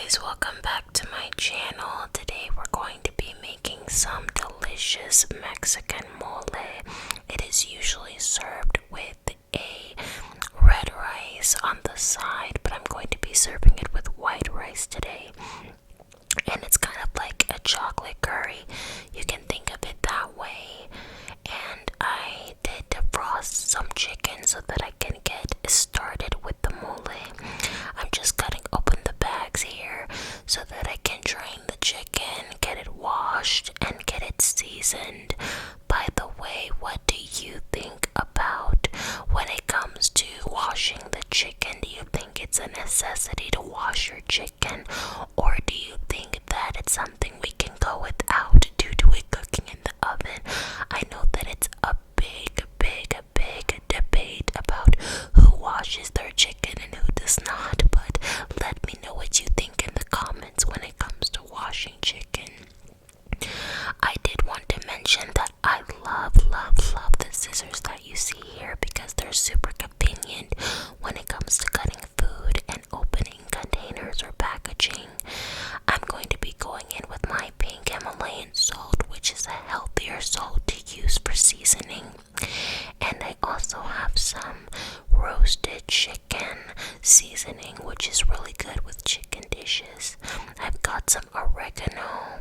guys, welcome back to my channel. Today we're going to be making some delicious Mexican mole. It is usually served with a red rice on the side, but I'm going to be serving it with white rice today. And it's kind of like a chocolate curry. You can think of it that way. And I did defrost some chicken so that I can get started with the mole. I'm just cutting open the bags here so that I can drain the chicken, get it washed, and get it seasoned. By the way, what do you think about when it comes to washing the chicken? Do you think it's a necessity to wash your chicken, or do you think that it's something we can go without due to it cooking in the oven? I know that it's a big debate about who washes their chicken and who does not, but let me know what you think in the comments when it comes to washing chicken. I did want to mention that I love the scissors that you see here because they're super convenient when it comes to cutting food and opening containers or packaging. I'm going to be going in with my pink Himalayan salt, which is a healthier salt to use for seasoning. And I also have some roasted chicken seasoning, which is really good with chicken dishes. I've got some oregano,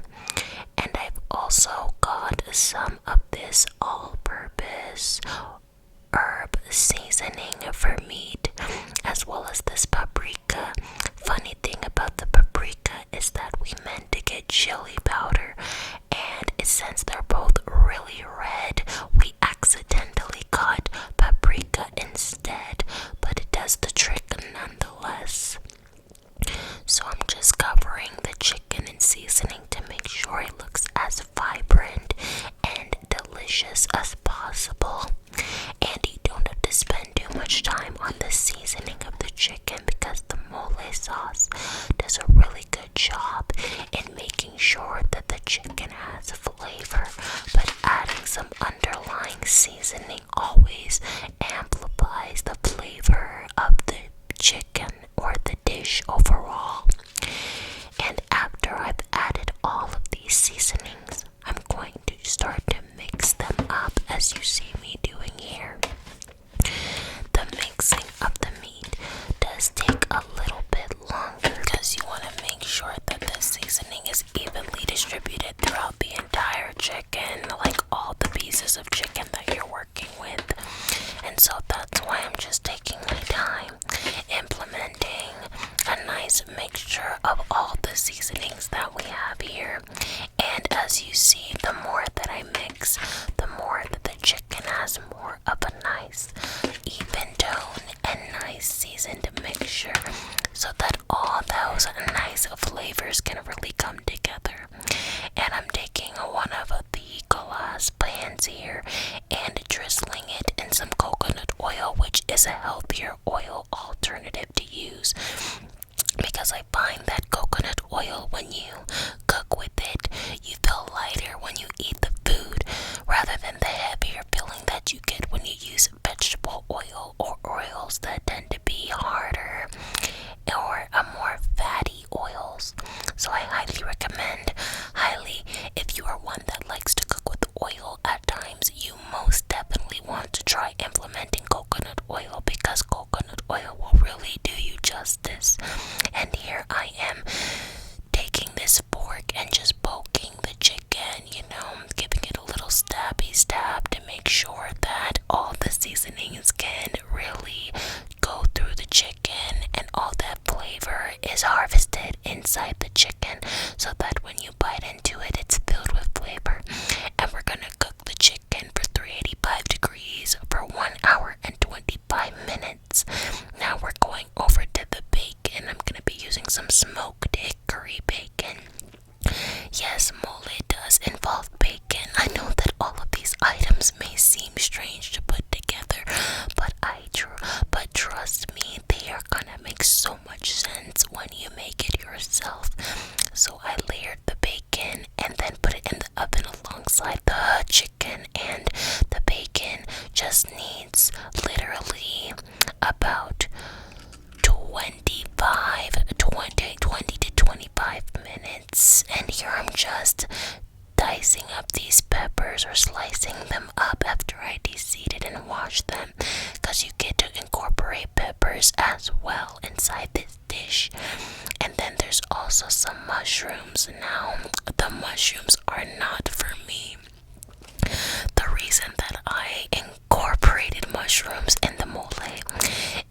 and I've also got some of this all-purpose herb seasoning for meat, as well as this paprika. Funny thing about the paprika is that we meant to get chili powder, and since they're both really red, we accidentally got paprika instead, but it does the trick nonetheless. So I'm just covering the chicken in seasoning to make sure it looks as vibrant and delicious as possible. And you don't have to spend too much time on the seasoning of the chicken because the mole sauce does a really good job in making sure that the chicken has flavor, but adding some underlying seasoning always amplifies the flavor of the chicken or the dish overall. And after I've added all of these seasonings, I'm going to start to mix them up as you see me doing here. The mixing of the meat does take a little bit longer because you want to make sure that the seasoning is evenly distributed throughout the entire chicken, like all the pieces of chicken that you're working with. And so that's why I'm just taking my time implementing a nice mixture of all the seasonings that we have here. And as you see, the more that I mix, the more that the chicken has more of a nice even tone and nice seasoned mixture, so that all those nice flavors can really come together. And I'm taking one of the glass pans here and drizzling it in some coconut oil, which is a healthier oil alternative to use, because I find that coconut oil, when you cook with it, you feel lighter when you eat the food rather than the heavier feeling that you get when you use vegetable oil or oils that tend to be harder or more fatty oils. So I highly recommend, if you are one that likes to cook with oil at times, you most definitely want to try implementing coconut oil, because coconut oil will really do you justice. And here I am taking this fork and just poking the chicken, giving it a little stabby stab to make sure that all the seasonings can really go through the chicken and all that flavor is harvested inside the chicken, so that when you bite into it, it's filled with flavor. And we're gonna cook the chicken for 385 degrees for 1 hour and 25 minutes. Now we're going over to the bacon. I'm gonna be using some smoked hickory bacon. Yes, mole does involve bacon. I know that all of these items may seem strange to put together, but trust me, they are gonna make so much sense when you make it yourself. So I layered the bacon and then put it in the oven alongside the chicken, and the bacon just needs literally about 20 to 25 just dicing up these peppers or slicing them up after I deseeded and washed them, because you get to incorporate peppers as well inside this dish. And then there's also some mushrooms. Now, the mushrooms are not for me. The reason that I incorporated mushrooms in the mole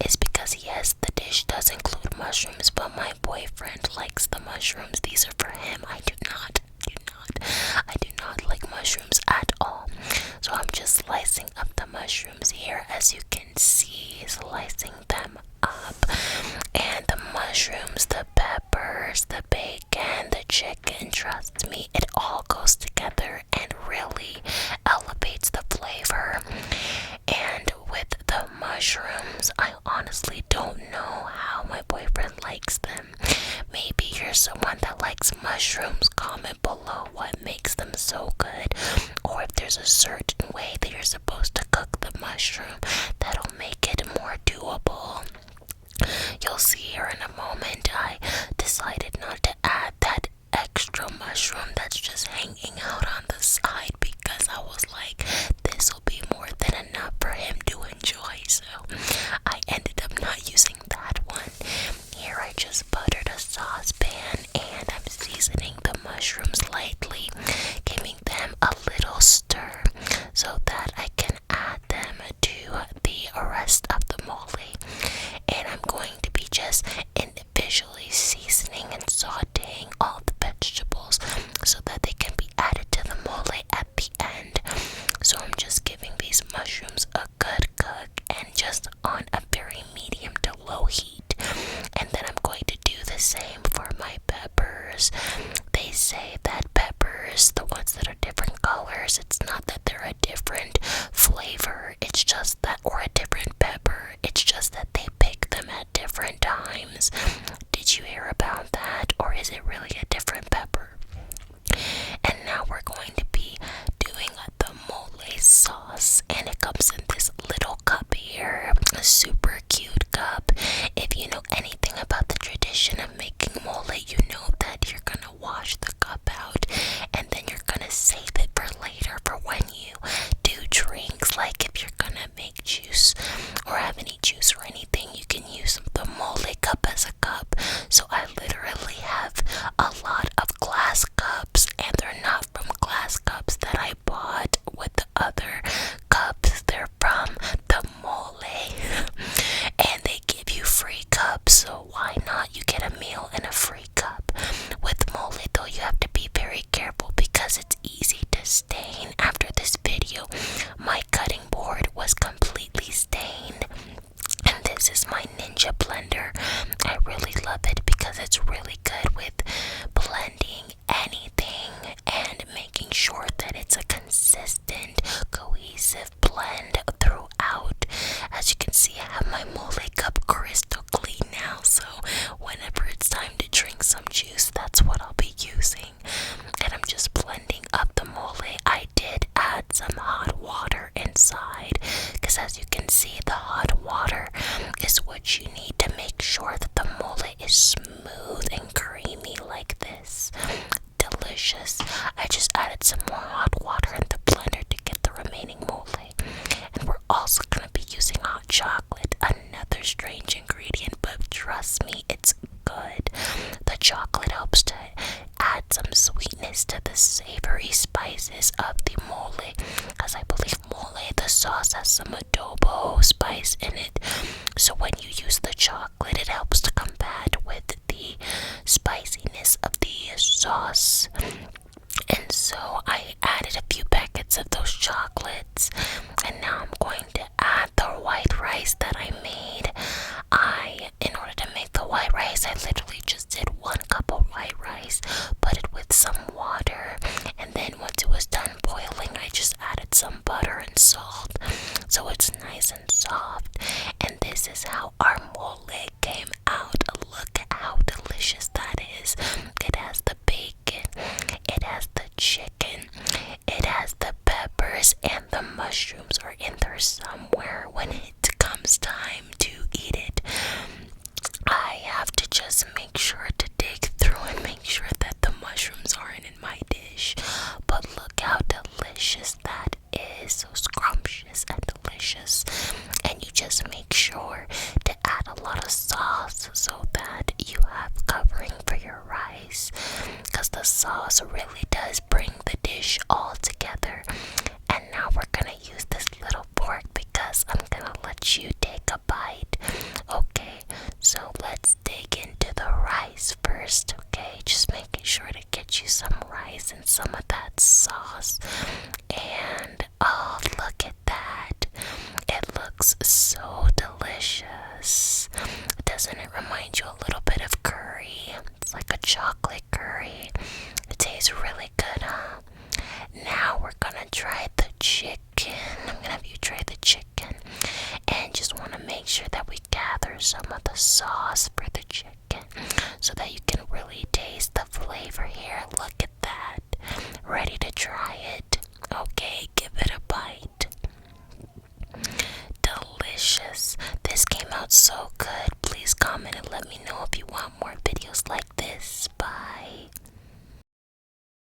is because, yes, the dish does include mushrooms, but my boyfriend likes the mushrooms. These are for him. I do not like mushrooms at all. So I'm just slicing up the mushrooms here, as you can see, slicing them up. And the mushrooms, the peppers, the bacon, the chicken, trust me, it all goes together and really elevates the flavor. And with the mushrooms, I honestly don't know how my boyfriend likes them. Maybe you're someone that likes mushrooms. Comment below what makes them so good, or if there's a certain way that you're supposed to cook the mushroom that'll make it more doable. You'll see here in a moment I decided not to add that extra mushroom that's just hanging out on the side, because I was like, this will be more than enough for him to enjoy. So I ended up not using that one. Here I just buttered a saucepan and I'm seasoning the mushrooms lightly, giving them a little stir so that I can add them to the rest of the mole. And I'm going to be just individually seasoning and sauteing all the vegetables so that they can be added to the mole at the end. So I'm just giving these mushrooms a good cook, and just on a very medium to low heat. And then I'm going to do the same for my peppers. They say that peppers, the ones that are different colors, it's not that they're a different flavor, it's just that, or a different pepper, it's just that they pick them at different times. Did you hear about that, or is it really a different pepper? And now we're going to be doing the mole sauce, and it comes in this little cup here, a super cute cup. If you know anything about the tradition of making mole, you know that you're gonna wash the cup out and then you're gonna save it for later for when you do drinks. Like if you're gonna make juice or have any juice or anything, you can use the mole cup as a cup. So I literally have a lot of glass cups, and they're not from glass cups that I bought with the other cups. They're from the mole and they give you free cups, so why not? You get a meal and a free cup. With mole though, you have to be very careful because it's easy to stain. After this video, my cutting board was completely stained. And this is my Ninja blender. I really love it because it's really good with blending anything and making sure that it's a consistent, cohesive blend throughout. As you can see, I have my mole cup crystal clean now, so whenever it's time to drink some juice, that's what I'll be using. And I'm just blending up the mole. I did add some hot water inside, because as you can see, the hot water is what you need to make sure that the mole is smooth and creamy like this. Delicious. I just added some more hot water in the blender to get the remaining mole. And we're also going to be using hot chocolate, another strange ingredient, but trust me, it's good. The chocolate helps to add some sweetness to the savory spices of the mole, because I believe mole, the sauce, has some adobo spice in it. So when you use the chocolate, it helps to combat with the spiciness of the sauce. And so I added a few packets of those chocolates, and now I'm going to add the white rice that I made. In order to make the white rice, I literally just did 1 cup of white rice, put it with some water, and then once it was done boiling, I just added some butter and salt, so it's nice and soft. And this is how our mole came out. Look at how delicious that is. It has the bacon, sauce really does bring the dish all together. And now we're gonna use this little fork because I'm gonna let you take a bite. Okay, so let's dig into the rice first, okay? Just making sure to get you some rice and some of that sauce. And oh, look at that. It looks so delicious. Doesn't it remind you a little bit of curry? It's like a chocolate curry. It tastes really good, huh? Now we're gonna try the chicken. I'm gonna have you try the chicken. And just want to make sure that we gather some of the sauce for the chicken so that you can really taste the flavor here. Look at that. Ready to try it? Okay, give it a bite. Delicious. This came out so good. Please comment and let me know if you want more videos like this. Bye.